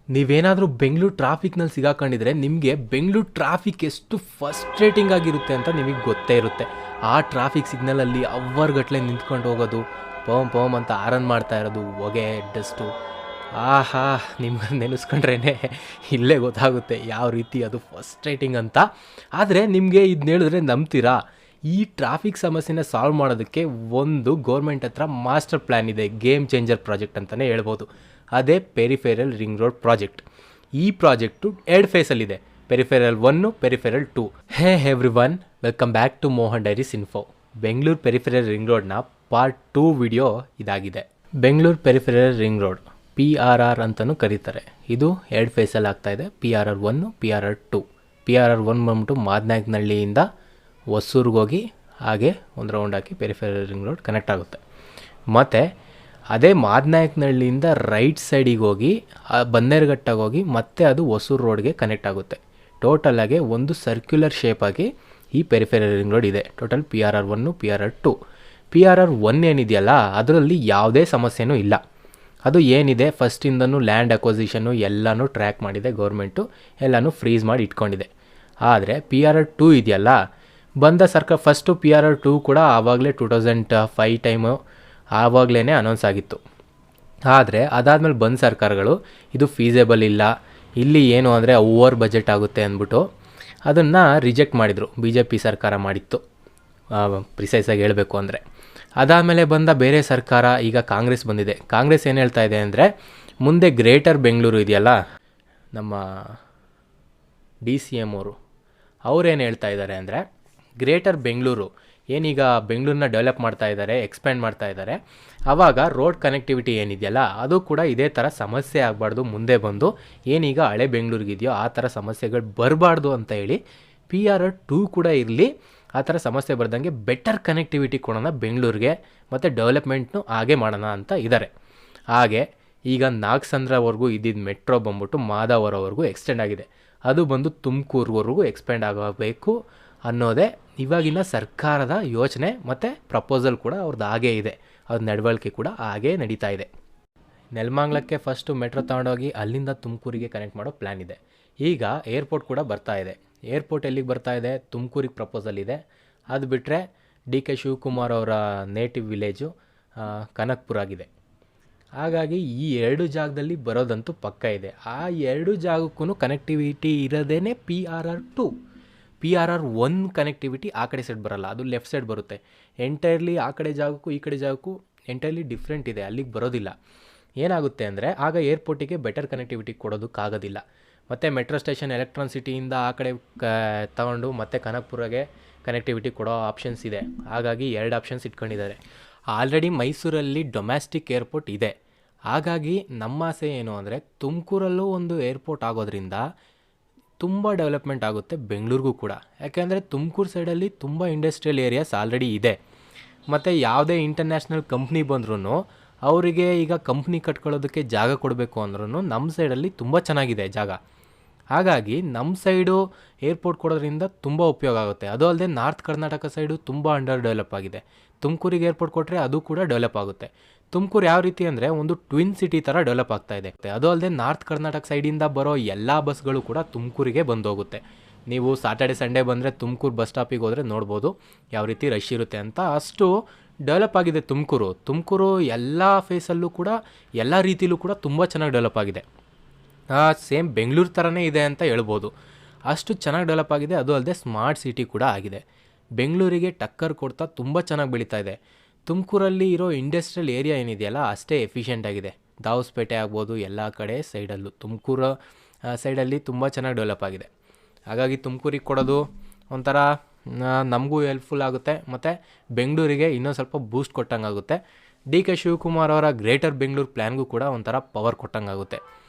ನೀವೇನಾದರೂ ಬೆಂಗಳೂರು ಟ್ರಾಫಿಕ್ನಲ್ಲಿ ಸಿಗಾಕೊಂಡಿದ್ರೆ ನಿಮಗೆ ಬೆಂಗಳೂರು ಟ್ರಾಫಿಕ್ ಎಷ್ಟು ಫಸ್ಟ್ರೇಟಿಂಗ್ ಆಗಿರುತ್ತೆ ಅಂತ ನಿಮಗೆ ಗೊತ್ತೇ ಇರುತ್ತೆ. ಆ ಟ್ರಾಫಿಕ್ ಸಿಗ್ನಲಲ್ಲಿ ಅವರ್ಗಟ್ಲೆ ನಿಂತ್ಕೊಂಡು ಹೋಗೋದು, ಪೋಮ್ ಪೋಮ್ ಅಂತ ಆರನ್ ಮಾಡ್ತಾ ಇರೋದು, ಹೊಗೆ ಡಸ್ಟು, ಆಹಾ ನಿಮ್ಗೆ ನೆನೆಸ್ಕೊಂಡ್ರೇ ಇಲ್ಲೇ ಗೊತ್ತಾಗುತ್ತೆ ಯಾವ ರೀತಿ ಅದು ಫಸ್ಟ್ರೇಟಿಂಗ್ ಅಂತ. ಆದರೆ ನಿಮಗೆ ಇದನ್ನ ಹೇಳಿದ್ರೆ ನಂಬ್ತೀರಾ? ಈ ಟ್ರಾಫಿಕ್ ಸಮಸ್ಯೆನ ಸಾಲ್ವ್ ಮಾಡೋದಕ್ಕೆ ಒಂದು ಗೌರ್ಮೆಂಟ್ ಹತ್ರ ಮಾಸ್ಟರ್ ಪ್ಲ್ಯಾನ್ ಇದೆ, ಗೇಮ್ ಚೇಂಜರ್ ಪ್ರಾಜೆಕ್ಟ್ ಅಂತಲೇ ಹೇಳ್ಬೋದು. ಅದೇ ಪೆರಿಫೆರಲ್ ರಿಂಗ್ ರೋಡ್ ಪ್ರಾಜೆಕ್ಟ್. ಈ ಪ್ರಾಜೆಕ್ಟು 2 ಫೇಸಲ್ಲಿದೆ, peripheral 1, peripheral 2. Hey every, welcome back to Mohan diaries info. Bengaluru peripheral ring ರೋಡ್ನ ಪಾರ್ಟ್ 2 ವಿಡಿಯೋ ಇದಾಗಿದೆ. Bengaluru peripheral ring road PRR ಅಂತಲೂ ಕರೀತಾರೆ. ಇದು 2 ಫೇಸಲ್ಲಿ ಆಗ್ತಾಯಿದೆ, PRR 1, PRR 2. PRR 1 ಬಂದ್ಬಿಟ್ಟು ಮಾದನಾಯಕನಹಳ್ಳಿಯಿಂದ ಹೊಸೂರ್ಗೆ ಹೋಗಿ ಹಾಗೆ ಒಂದು ರೌಂಡ್ ಹಾಕಿ ಪೆರಿಫೆರಲ್ ರಿಂಗ್ ರೋಡ್ ಕನೆಕ್ಟ್ ಆಗುತ್ತೆ. ಮತ್ತು ಅದೇ ಮಾದನಾಯಕನಹಳ್ಳಿಯಿಂದ ರೈಟ್ ಸೈಡಿಗೆ ಹೋಗಿ ಬನ್ನೇರುಘಟ್ಟಗೆ ಹೋಗಿ ಮತ್ತೆ ಅದು ಹೊಸೂರು ರೋಡ್ಗೆ ಕನೆಕ್ಟ್ ಆಗುತ್ತೆ. ಟೋಟಲಾಗಿ ಒಂದು ಸರ್ಕ್ಯುಲರ್ ಶೇಪಾಗಿ ಈ ಪೆರಿಫೆರಲ್ ರಿಂಗ್ ರೋಡ್ ಇದೆ. Total PRR 1, PRR 2. PRR 1 ಏನಿದೆಯಲ್ಲ ಅದರಲ್ಲಿ ಯಾವುದೇ ಸಮಸ್ಯೆನೂ ಇಲ್ಲ. ಅದು ಏನಿದೆ ಫಸ್ಟಿಂದನೂ ಲ್ಯಾಂಡ್ ಅಕ್ವಸಿಷನ್ನು ಎಲ್ಲನೂ ಟ್ರ್ಯಾಕ್ ಮಾಡಿದೆ ಗೌರ್ಮೆಂಟು, ಎಲ್ಲನೂ ಫ್ರೀಸ್ ಮಾಡಿ ಇಟ್ಕೊಂಡಿದೆ. ಆದರೆ PRR 2 ಇದೆಯಲ್ಲ, ಬಂದ ಸರ್ಕಾರ ಫಸ್ಟು PRR 2 ಕೂಡ ಆವಾಗಲೇ 2005 ಟೈಮು ಆವಾಗಲೇ ಅನೌನ್ಸ್ ಆಗಿತ್ತು. ಆದರೆ ಅದಾದಮೇಲೆ ಬಂದ ಸರ್ಕಾರಗಳು ಇದು ಫೀಸೇಬಲ್ ಇಲ್ಲ, ಇಲ್ಲಿ ಏನು ಅಂದರೆ ಓವರ್ ಬಜೆಟ್ ಆಗುತ್ತೆ ಅಂದ್ಬಿಟ್ಟು ಅದನ್ನು ರಿಜೆಕ್ಟ್ ಮಾಡಿದರು. BJP ಸರ್ಕಾರ ಮಾಡಿತ್ತು ಪ್ರಿಸೈಸಾಗಿ ಹೇಳಬೇಕು ಅಂದರೆ. ಅದಾದಮೇಲೆ ಬಂದ ಬೇರೆ ಸರ್ಕಾರ, ಈಗ ಕಾಂಗ್ರೆಸ್ ಬಂದಿದೆ. ಕಾಂಗ್ರೆಸ್ ಏನು ಹೇಳ್ತಾ ಇದೆ ಅಂದರೆ, ಮುಂದೆ ಗ್ರೇಟರ್ ಬೆಂಗಳೂರು ಇದೆಯಲ್ಲ, ನಮ್ಮ DCM ಅವ್ರೇನು ಹೇಳ್ತಾ ಇದ್ದಾರೆ ಅಂದರೆ, ಗ್ರೇಟರ್ ಬೆಂಗಳೂರು ಏನೀಗ ಬೆಂಗಳೂರನ್ನ ಡೆವಲಪ್ ಮಾಡ್ತಾ ಇದ್ದಾರೆ, ಎಕ್ಸ್ಪ್ಯಾಂಡ್ ಮಾಡ್ತಾ ಇದ್ದಾರೆ, ಆವಾಗ ರೋಡ್ ಕನೆಕ್ಟಿವಿಟಿ ಏನಿದೆಯಲ್ಲ ಅದು ಕೂಡ ಇದೇ ಥರ ಸಮಸ್ಯೆ ಆಗಬಾರ್ದು, ಮುಂದೆ ಬಂದು ಏನೀಗ ಹಳೆ ಬೆಂಗಳೂರಿಗಿದೆಯೋ ಆ ಥರ ಸಮಸ್ಯೆಗಳು ಬರಬಾರ್ದು ಅಂತ ಹೇಳಿ PRR 2 ಕೂಡ ಇರಲಿ, ಆ ಥರ ಸಮಸ್ಯೆ ಬರ್ದಂಗೆ ಬೆಟರ್ ಕನೆಕ್ಟಿವಿಟಿ ಕೊಡೋಣ ಬೆಂಗಳೂರಿಗೆ, ಮತ್ತು ಡೆವಲಪ್ಮೆಂಟ್ನು ಹಾಗೆ ಮಾಡೋಣ ಅಂತ ಇದ್ದಾರೆ. ಹಾಗೆ ಈಗ ನಾಗಸಂದ್ರವರೆಗೂ ಇದ್ದಿದ್ದು ಮೆಟ್ರೋ ಬಂದ್ಬಿಟ್ಟು ಮಾದಾವರವರೆಗೂ ಎಕ್ಸ್ಟೆಂಡ್ ಆಗಿದೆ. ಅದು ಬಂದು ತುಮಕೂರುವರೆಗೂ ಎಕ್ಸ್ಪೆಂಡ್ ಆಗಬೇಕು ಅನ್ನೋದೇ ಇವಾಗಿನ ಸರ್ಕಾರದ ಯೋಚನೆ, ಮತ್ತು ಪ್ರಪೋಸಲ್ ಕೂಡ ಅವ್ರದ್ದು ಹಾಗೇ ಇದೆ. ಅವ್ರ ನಡವಳಿಕೆ ಕೂಡ ಹಾಗೇ ನಡೀತಾ ಇದೆ. ನೆಲಮಂಗಲಕ್ಕೆ ಫಸ್ಟು ಮೆಟ್ರೋ ತಗೊಂಡೋಗಿ ಅಲ್ಲಿಂದ ತುಮಕೂರಿಗೆ ಕನೆಕ್ಟ್ ಮಾಡೋ ಪ್ಲ್ಯಾನ್ ಇದೆ. ಈಗ ಏರ್ಪೋರ್ಟ್ ಕೂಡ ಬರ್ತಾ ಇದೆ. ಏರ್ಪೋರ್ಟ್ ಎಲ್ಲಿಗೆ ಬರ್ತಾ ಇದೆ? ತುಮಕೂರಿಗೆ ಪ್ರಪೋಸಲ್ ಇದೆ. ಅದು ಬಿಟ್ಟರೆ DK ಶಿವಕುಮಾರ್ ಅವರ ನೇಟಿವ್ ವಿಲೇಜು ಕನಕಪುರ ಆಗಿದೆ. ಹಾಗಾಗಿ ಈ 2 ಜಾಗದಲ್ಲಿ ಬರೋದಂತೂ ಪಕ್ಕ ಇದೆ. ಆ 2 ಜಾಗಕ್ಕೂ ಕನೆಕ್ಟಿವಿಟಿ ಇರೋದೇ PRR 2. PRR 1 ಕನೆಕ್ಟಿವಿಟಿ ಆ ಕಡೆ ಸೈಡ್ ಬರೋಲ್ಲ, ಅದು ಲೆಫ್ಟ್ ಸೈಡ್ ಬರುತ್ತೆ. ಎಂಟೈರ್ಲಿ ಆ ಕಡೆ ಜಾಗಕ್ಕೂ ಈ ಕಡೆ ಜಾಗಕ್ಕೂ ಎಂಟೈರ್ಲಿ ಡಿಫ್ರೆಂಟ್ ಇದೆ, ಅಲ್ಲಿಗೆ ಬರೋದಿಲ್ಲ. ಏನಾಗುತ್ತೆ ಅಂದರೆ ಆಗ ಏರ್ಪೋರ್ಟಿಗೆ ಬೆಟರ್ ಕನೆಕ್ಟಿವಿಟಿ ಕೊಡೋದಕ್ಕಾಗೋದಿಲ್ಲ. ಮತ್ತು ಮೆಟ್ರೋ ಸ್ಟೇಷನ್ ಎಲೆಕ್ಟ್ರಾನ್ ಸಿಟಿಯಿಂದ ಆ ಕಡೆ ತಗೊಂಡು ಮತ್ತೆ ಕನಕಪುರಗೆ ಕನೆಕ್ಟಿವಿಟಿ ಕೊಡೋ ಆಪ್ಷನ್ಸ್ ಇದೆ. ಹಾಗಾಗಿ 2 ಆಪ್ಷನ್ಸ್ ಇಟ್ಕೊಂಡಿದ್ದಾರೆ. ಆಲ್ರೆಡಿ ಮೈಸೂರಲ್ಲಿ ಡೊಮ್ಯಾಸ್ಟಿಕ್ ಏರ್ಪೋರ್ಟ್ ಇದೆ. ಹಾಗಾಗಿ ನಮ್ಮ ಆಸೆ ಏನು ಅಂದರೆ ತುಮಕೂರಲ್ಲೂ ಒಂದು ಏರ್ಪೋರ್ಟ್ ಆಗೋದ್ರಿಂದ ತುಂಬ ಡೆವಲಪ್ಮೆಂಟ್ ಆಗುತ್ತೆ ಬೆಂಗಳೂರಿಗೂ ಕೂಡ. ಯಾಕೆಂದರೆ ತುಮಕೂರು ಸೈಡಲ್ಲಿ ತುಂಬ ಇಂಡಸ್ಟ್ರಿಯಲ್ ಏರಿಯಾಸ್ ಆಲ್ರೆಡಿ ಇದೆ. ಮತ್ತು ಯಾವುದೇ ಇಂಟರ್ನ್ಯಾಷನಲ್ ಕಂಪ್ನಿ ಬಂದ್ರೂ ಅವರಿಗೆ ಈಗ ಕಂಪ್ನಿ ಕಟ್ಕೊಳ್ಳೋದಕ್ಕೆ ಜಾಗ ಕೊಡಬೇಕು ಅಂದ್ರೂ ನಮ್ಮ ಸೈಡಲ್ಲಿ ತುಂಬ ಚೆನ್ನಾಗಿದೆ ಜಾಗ. ಹಾಗಾಗಿ ನಮ್ಮ ಸೈಡು ಏರ್ಪೋರ್ಟ್ ಕೊಡೋದ್ರಿಂದ ತುಂಬ ಉಪಯೋಗ ಆಗುತ್ತೆ. ಅದು ಅಲ್ಲದೆ ನಾರ್ತ್ ಕರ್ನಾಟಕ ಸೈಡು ತುಂಬ ಅಂಡರ್ ಡೆವಲಪ್ ಆಗಿದೆ. ತುಮಕೂರಿಗೆ ಏರ್ಪೋರ್ಟ್ ಕೊಟ್ಟರೆ ಅದು ಕೂಡ ಡೆವಲಪ್ ಆಗುತ್ತೆ. ತುಮಕೂರು ಯಾವ ರೀತಿ ಅಂದರೆ ಒಂದು ಟ್ವಿನ್ ಸಿಟಿ ಥರ ಡೆವಲಪ್ ಆಗ್ತಾ ಇದೆ. ಅದು ಅಲ್ಲದೆ ನಾರ್ತ್ ಕರ್ನಾಟಕ ಸೈಡಿಂದ ಬರೋ ಎಲ್ಲ ಬಸ್ಗಳು ಕೂಡ ತುಮಕೂರಿಗೆ ಬಂದೋಗುತ್ತೆ. ನೀವು ಸಾಟರ್ಡೆ ಸಂಡೇ ಬಂದರೆ ತುಮಕೂರು ಬಸ್ ಸ್ಟಾಪಿಗೆ ಹೋದರೆ ನೋಡ್ಬೋದು ಯಾವ ರೀತಿ ರಶ್ ಇರುತ್ತೆ ಅಂತ. ಅಷ್ಟು ಡೆವಲಪ್ ಆಗಿದೆ ತುಮಕೂರು. ತುಮಕೂರು ಎಲ್ಲ ಫೇಸಲ್ಲೂ ಕೂಡ ಎಲ್ಲ ರೀತಿಲೂ ಕೂಡ ತುಂಬ ಚೆನ್ನಾಗಿ ಡೆವಲಪ್ ಆಗಿದೆ. ಸೇಮ್ ಬೆಂಗಳೂರು ಥರನೇ ಇದೆ ಅಂತ ಹೇಳ್ಬೋದು, ಅಷ್ಟು ಚೆನ್ನಾಗಿ ಡೆವಲಪ್ ಆಗಿದೆ. ಅದು ಅಲ್ಲದೆ ಸ್ಮಾರ್ಟ್ ಸಿಟಿ ಕೂಡ ಆಗಿದೆ. ಬೆಂಗಳೂರಿಗೆ ಟಕ್ಕರ್ ಕೊಡ್ತಾ ತುಂಬ ಚೆನ್ನಾಗಿ ಬೆಳೀತಾ ಇದೆ. ತುಮಕೂರಲ್ಲಿ ಇರೋ ಇಂಡಸ್ಟ್ರಿಯಲ್ ಏರಿಯಾ ಏನಿದೆಯಲ್ಲ ಅಷ್ಟೇ ಎಫಿಷಿಯೆಂಟ್ ಆಗಿದೆ. ದಾವಸ್ಪೇಟೆ ಆಗ್ಬೋದು, ಎಲ್ಲ ಕಡೆ ಸೈಡಲ್ಲೂ ತುಮಕೂರು ಸೈಡಲ್ಲಿ ತುಂಬ ಚೆನ್ನಾಗಿ ಡೆವಲಪ್ ಆಗಿದೆ. ಹಾಗಾಗಿ ತುಮಕೂರಿಗೆ ಕೊಡೋದು ಒಂಥರ ನಮಗೂ ಹೆಲ್ಪ್ಫುಲ್ ಆಗುತ್ತೆ, ಮತ್ತು ಬೆಂಗಳೂರಿಗೆ ಇನ್ನೊಂದು ಸ್ವಲ್ಪ ಬೂಸ್ಟ್ ಕೊಟ್ಟಂಗೆ ಆಗುತ್ತೆ. DK ಶಿವಕುಮಾರ್ ಅವರ ಗ್ರೇಟರ್ ಬೆಂಗಳೂರು ಪ್ಲ್ಯಾನ್ಗೂ ಕೂಡ ಒಂಥರ ಪವರ್ ಕೊಟ್ಟಂಗೆ ಆಗುತ್ತೆ.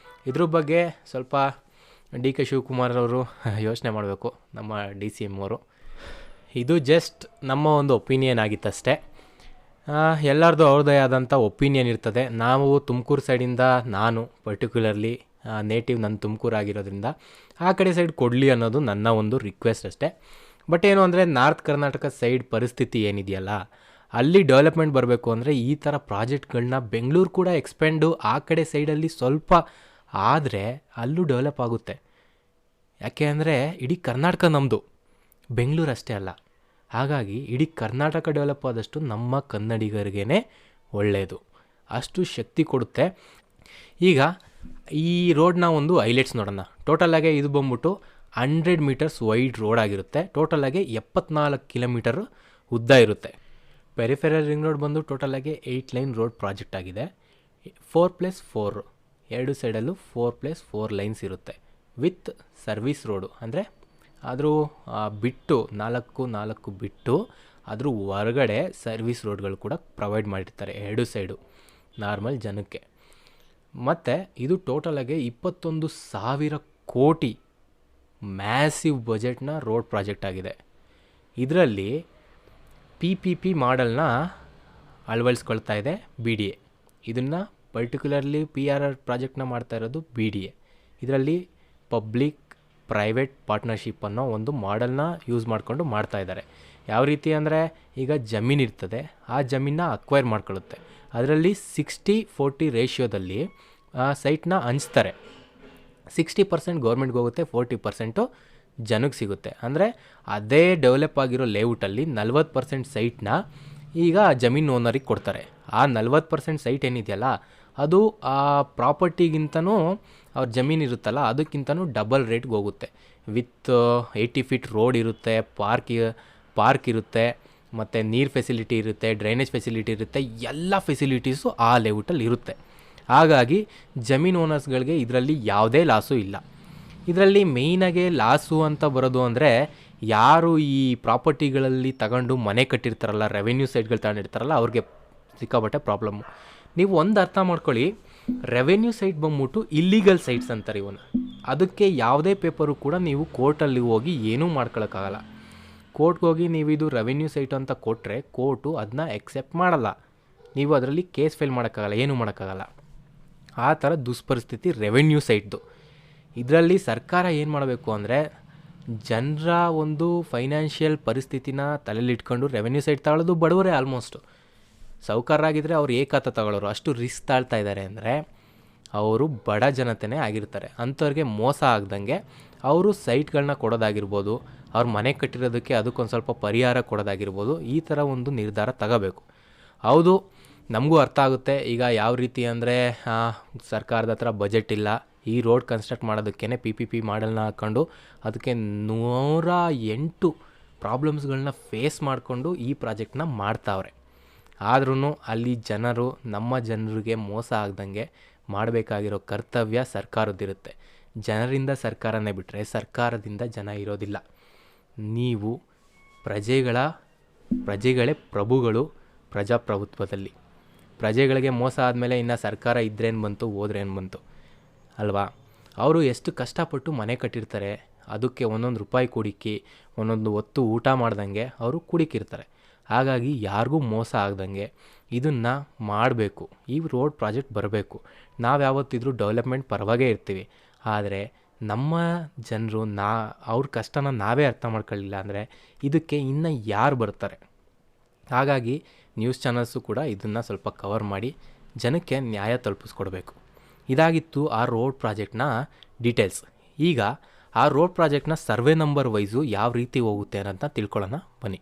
ಇದ್ರ ಬಗ್ಗೆ ಸ್ವಲ್ಪ DK ಶಿವಕುಮಾರ್ ಅವರು ಯೋಚನೆ ಮಾಡಬೇಕು, ನಮ್ಮ DCM ಅವರು. ಇದು ಜಸ್ಟ್ ನಮ್ಮ ಒಂದು ಒಪಿನಿಯನ್ ಆಗಿತ್ತಷ್ಟೇ. ಎಲ್ಲರದ್ದು ಅವ್ರದ್ದೇ ಆದಂಥ ಒಪಿನಿಯನ್ ಇರ್ತದೆ. ನಾವು ತುಮಕೂರು ಸೈಡಿಂದ, ನಾನು ಪರ್ಟಿಕ್ಯುಲರ್ಲಿ ನೇಟಿವ್ ನನ್ನ ತುಮಕೂರು ಆಗಿರೋದ್ರಿಂದ ಆ ಕಡೆ ಸೈಡ್ ಕೊಡಲಿ ಅನ್ನೋದು ನನ್ನ ಒಂದು ರಿಕ್ವೆಸ್ಟ್ ಅಷ್ಟೇ. ಬಟ್ ಏನು ಅಂದರೆ ನಾರ್ತ್ ಕರ್ನಾಟಕ ಸೈಡ್ ಪರಿಸ್ಥಿತಿ ಏನಿದೆಯಲ್ಲ ಅಲ್ಲಿ ಡೆವಲಪ್ಮೆಂಟ್ ಬರಬೇಕು ಅಂದರೆ ಈ ಥರ ಪ್ರಾಜೆಕ್ಟ್ಗಳನ್ನ ಬೆಂಗಳೂರು ಕೂಡ ಎಕ್ಸ್ಪೆಂಡು ಆ ಕಡೆ ಸೈಡಲ್ಲಿ ಸ್ವಲ್ಪ ಆದರೆ ಅಲ್ಲೂ ಡೆವಲಪ್ ಆಗುತ್ತೆ. ಯಾಕೆ ಅಂದರೆ ಇಡೀ ಕರ್ನಾಟಕ ನಮ್ಮದು, ಬೆಂಗಳೂರು ಅಷ್ಟೇ ಅಲ್ಲ. ಹಾಗಾಗಿ ಇಡೀ ಕರ್ನಾಟಕ ಡೆವಲಪ್ ಆದಷ್ಟು ನಮ್ಮ ಕನ್ನಡಿಗರಿಗೇ ಒಳ್ಳೆಯದು, ಅಷ್ಟು ಶಕ್ತಿ ಕೊಡುತ್ತೆ. ಈಗ ಈ ರೋಡ್ನ ಒಂದು ಹೈಲೈಟ್ಸ್ ನೋಡೋಣ. ಟೋಟಲಾಗೆ ಇದು ಬಂದ್ಬಿಟ್ಟು 100 ಮೀಟರ್ಸ್ ವೈಡ್ ರೋಡ್ ಆಗಿರುತ್ತೆ. ಟೋಟಲಾಗೆ 74 ಕಿಲೋಮೀಟರ್ ಉದ್ದ ಇರುತ್ತೆ. ಪೆರಿಫೆರಲ್ ರಿಂಗ್ ರೋಡ್ ಬಂದು ಟೋಟಲಾಗಿ 8 ಲೈನ್ ರೋಡ್ ಪ್ರಾಜೆಕ್ಟ್ ಆಗಿದೆ. 4+4 ಎರಡು ಸೈಡಲ್ಲೂ 4+4 ಲೈನ್ಸ್ ಇರುತ್ತೆ ವಿತ್ ಸರ್ವಿಸ್ ರೋಡು. ಅಂದರೆ ಆದರೂ ಬಿಟ್ಟು 4 ಬಿಟ್ಟು ಅದ್ರ ಹೊರಗಡೆ ಸರ್ವಿಸ್ ರೋಡ್ಗಳು ಕೂಡ ಪ್ರೊವೈಡ್ ಮಾಡಿರ್ತಾರೆ ಎರಡು ಸೈಡು ನಾರ್ಮಲ್ ಜನಕ್ಕೆ. ಮತ್ತು ಇದು ಟೋಟಲಾಗೆ 21,000 ಕೋಟಿ ಮ್ಯಾಸಿವ್ ಬಜೆಟ್ನ ರೋಡ್ ಪ್ರಾಜೆಕ್ಟ್ ಆಗಿದೆ. ಇದರಲ್ಲಿ PPP ಮಾಡೆಲ್ನ ಅಳವಡಿಸ್ಕೊಳ್ತಾ ಇದೆ BDA. ಇದನ್ನು ಪರ್ಟಿಕ್ಯುಲರ್ಲಿ PRR ಪ್ರಾಜೆಕ್ಟ್ನ ಮಾಡ್ತಾ ಇರೋದು BDA. ಇದರಲ್ಲಿ ಪಬ್ಲಿಕ್ ಪ್ರೈವೇಟ್ ಪಾರ್ಟ್ನರ್ಶಿಪ್ ಅನ್ನೋ ಒಂದು ಮಾಡೆಲ್ನ ಯೂಸ್ ಮಾಡಿಕೊಂಡು ಮಾಡ್ತಾ ಇದ್ದಾರೆ. ಯಾವ ರೀತಿ ಅಂದರೆ, ಈಗ ಜಮೀನು ಇರ್ತದೆ, ಆ ಜಮೀನನ್ನ ಅಕ್ವೈರ್ ಮಾಡ್ಕೊಳ್ಳುತ್ತೆ. ಅದರಲ್ಲಿ 60-40 ರೇಷಿಯೋದಲ್ಲಿ ಸೈಟ್ನ ಹಂಚ್ತಾರೆ. 60% ಗೌರ್ಮೆಂಟ್ಗೆ ಹೋಗುತ್ತೆ, 40% ಜನಕ್ಕೆ ಸಿಗುತ್ತೆ. ಅಂದರೆ ಅದೇ ಡೆವಲಪ್ ಆಗಿರೋ ಲೇಔಟಲ್ಲಿ 40% ಸೈಟ್ನ ಈಗ ಜಮೀನು ಓನರಿಗೆ ಕೊಡ್ತಾರೆ. ಆ 40% ಸೈಟ್ ಏನಿದೆಯಲ್ಲ, ಅದು ಆ ಪ್ರಾಪರ್ಟಿಗಿಂತನೂ ಅವ್ರ ಜಮೀನು ಇರುತ್ತಲ್ಲ ಅದಕ್ಕಿಂತನೂ ಡಬಲ್ ರೇಟ್ಗೆ ಹೋಗುತ್ತೆ. ವಿತ್ 80 ಫೀಟ್ ರೋಡ್ ಇರುತ್ತೆ, ಪಾರ್ಕ್ ಇರುತ್ತೆ, ಮತ್ತು ನೀರು ಫೆಸಿಲಿಟಿ ಇರುತ್ತೆ, ಡ್ರೈನೇಜ್ ಫೆಸಿಲಿಟಿ ಇರುತ್ತೆ, ಎಲ್ಲ ಫೆಸಿಲಿಟೀಸು ಆ ಲೇಔಟಲ್ಲಿ ಇರುತ್ತೆ. ಹಾಗಾಗಿ ಜಮೀನು ಓನರ್ಸ್ಗಳಿಗೆ ಇದರಲ್ಲಿ ಯಾವುದೇ ಲಾಸು ಇಲ್ಲ. ಇದರಲ್ಲಿ ಮೇಯ್ನಾಗೆ ಲಾಸು ಅಂತ ಬರೋದು ಅಂದರೆ, ಯಾರು ಈ ಪ್ರಾಪರ್ಟಿಗಳಲ್ಲಿ ತಗೊಂಡು ಮನೆ ಕಟ್ಟಿರ್ತಾರಲ್ಲ, ರೆವೆನ್ಯೂ ಸೈಟ್ಗಳು ತಗೊಂಡಿರ್ತಾರಲ್ಲ, ಅವ್ರಿಗೆ ಸಿಕ್ಕಾಬಟ್ಟೆ ಪ್ರಾಬ್ಲಮ್ಮು. ನೀವು ಒಂದು ಅರ್ಥ ಮಾಡ್ಕೊಳ್ಳಿ, ರೆವೆನ್ಯೂ ಸೈಟ್ ಬಂದ್ಬಿಟ್ಟು ಇಲ್ಲಿಗಲ್ ಸೈಟ್ಸ್ ಅಂತಾರೆ ಇವನ್ನ. ಅದಕ್ಕೆ ಯಾವುದೇ ಪೇಪರು ಕೂಡ ನೀವು ಕೋರ್ಟಲ್ಲಿ ಹೋಗಿ ಏನೂ ಮಾಡ್ಕೊಳಕ್ಕಾಗಲ್ಲ. ಕೋರ್ಟ್ಗೆ ಹೋಗಿ ನೀವು ಇದು ರೆವೆನ್ಯೂ ಸೈಟ್ ಅಂತ ಕೊಟ್ಟರೆ ಕೋರ್ಟು ಅದನ್ನ ಎಕ್ಸೆಪ್ಟ್ ಮಾಡಲ್ಲ. ನೀವು ಅದರಲ್ಲಿ ಕೇಸ್ ಫೈಲ್ ಮಾಡೋಕ್ಕಾಗಲ್ಲ, ಏನೂ ಮಾಡೋಕ್ಕಾಗಲ್ಲ. ಆ ಥರ ದುಷ್ಪರಿಸ್ಥಿತಿ ರೆವೆನ್ಯೂ ಸೈಟ್ದು. ಇದರಲ್ಲಿ ಸರ್ಕಾರ ಏನು ಮಾಡಬೇಕು ಅಂದರೆ, ಜನರ ಒಂದು ಫೈನಾನ್ಷಿಯಲ್ ಪರಿಸ್ಥಿತಿನ ತಲೆಯಲ್ಲಿಟ್ಕೊಂಡು ರೆವೆನ್ಯೂ ಸೈಟ್ ತಗೊಳ್ಳೋದು ಬಡವರೇ. ಆಲ್ಮೋಸ್ಟು ಸಾಹುಕಾರರಾಗಿದ್ದರೆ ಅವ್ರು ಏಕಾತ ತಗೊಳ್ಳೋರು. ಅಷ್ಟು ರಿಸ್ಕ್ ತಾಳ್ತಾ ಇದ್ದಾರೆ ಅಂದರೆ ಅವರು ಬಡ ಜನತೆನೇ ಆಗಿರ್ತಾರೆ. ಅಂಥವ್ರಿಗೆ ಮೋಸ ಆಗ್ದಂಗೆ ಅವರು ಸೈಟ್ಗಳನ್ನ ಕೊಡೋದಾಗಿರ್ಬೋದು, ಅವ್ರ ಮನೆ ಕಟ್ಟಿರೋದಕ್ಕೆ ಅದಕ್ಕೊಂದು ಸ್ವಲ್ಪ ಪರಿಹಾರ ಕೊಡೋದಾಗಿರ್ಬೋದು, ಈ ಥರ ಒಂದು ನಿರ್ಧಾರ ತಗೋಬೇಕು. ಹೌದು, ನಮಗೂ ಅರ್ಥ ಆಗುತ್ತೆ. ಈಗ ಯಾವ ರೀತಿ ಅಂದರೆ, ಸರ್ಕಾರದ ಹತ್ರ ಬಜೆಟ್ ಇಲ್ಲ, ಈ ರೋಡ್ ಕನ್ಸ್ಟ್ರಕ್ಟ್ ಮಾಡೋದಕ್ಕೇ PPP ಮಾಡೆಲ್ನ ಹಾಕ್ಕೊಂಡು ಅದಕ್ಕೆ 108 ಪ್ರಾಬ್ಲಮ್ಸ್ಗಳನ್ನ ಫೇಸ್ ಮಾಡಿಕೊಂಡು ಈ ಪ್ರಾಜೆಕ್ಟ್ನ ಮಾಡ್ತಾವ್ರೆ. ಆದ್ರೂ ಅಲ್ಲಿ ಜನರು, ನಮ್ಮ ಜನರಿಗೆ ಮೋಸ ಆಗ್ದಂಗೆ ಮಾಡಬೇಕಾಗಿರೋ ಕರ್ತವ್ಯ ಸರ್ಕಾರದ್ದಿರುತ್ತೆ. ಜನರಿಂದ ಸರ್ಕಾರನೇ ಬಿಟ್ಟರೆ ಸರ್ಕಾರದಿಂದ ಜನ ಇರೋದಿಲ್ಲ. ನೀವು ಪ್ರಜೆಗಳೇ ಪ್ರಭುಗಳು ಪ್ರಜಾಪ್ರಭುತ್ವದಲ್ಲಿ. ಪ್ರಜೆಗಳಿಗೆ ಮೋಸ ಆದಮೇಲೆ ಇನ್ನು ಸರ್ಕಾರ ಇದ್ರೇನು ಬಂತು, ಹೋದ್ರೇನು ಬಂತು ಅಲ್ವಾ? ಅವರು ಎಷ್ಟು ಕಷ್ಟಪಟ್ಟು ಮನೆ ಕಟ್ಟಿರ್ತಾರೆ, ಅದಕ್ಕೆ ಒಂದೊಂದು ರೂಪಾಯಿ ಕುಡಿಕಿ, ಒಂದೊಂದು ಹೊತ್ತು ಊಟ ಮಾಡ್ದಂಗೆ ಅವರು ಕುಡಿಕಿರ್ತಾರೆ. ಹಾಗಾಗಿ ಯಾರಿಗೂ ಮೋಸ ಆಗ್ದಂಗೆ ಇದನ್ನು ಮಾಡಬೇಕು. ಈ ರೋಡ್ ಪ್ರಾಜೆಕ್ಟ್ ಬರಬೇಕು. ನಾವು ಯಾವತ್ತಿದ್ರೂ ಡೆವಲಪ್ಮೆಂಟ್ ಪರವಾಗೇ ಇರ್ತೀವಿ. ಆದರೆ ನಮ್ಮ ಜನರು ಅವ್ರ ಕಷ್ಟನ ನಾವೇ ಅರ್ಥ ಮಾಡ್ಕೊಳ್ಳಿಲ್ಲ ಅಂದರೆ ಇದಕ್ಕೆ ಇನ್ನು ಯಾರು ಬರ್ತಾರೆ? ಹಾಗಾಗಿ ನ್ಯೂಸ್ ಚಾನಲ್ಸು ಕೂಡ ಇದನ್ನು ಸ್ವಲ್ಪ ಕವರ್ ಮಾಡಿ ಜನಕ್ಕೆ ನ್ಯಾಯ ತಲುಪಿಸ್ಕೊಡ್ಬೇಕು. ಇದಾಗಿತ್ತು ಆ ರೋಡ್ ಪ್ರಾಜೆಕ್ಟ್ನ ಡೀಟೇಲ್ಸ್. ಈಗ ಆ ರೋಡ್ ಪ್ರಾಜೆಕ್ಟ್ನ ಸರ್ವೆ ನಂಬರ್ ವೈಸು ಯಾವ ರೀತಿ ಹೋಗುತ್ತೆ ಅನ್ನೋದನ್ನ ತಿಳ್ಕೊಳ್ಳೋಣ ಬನ್ನಿ.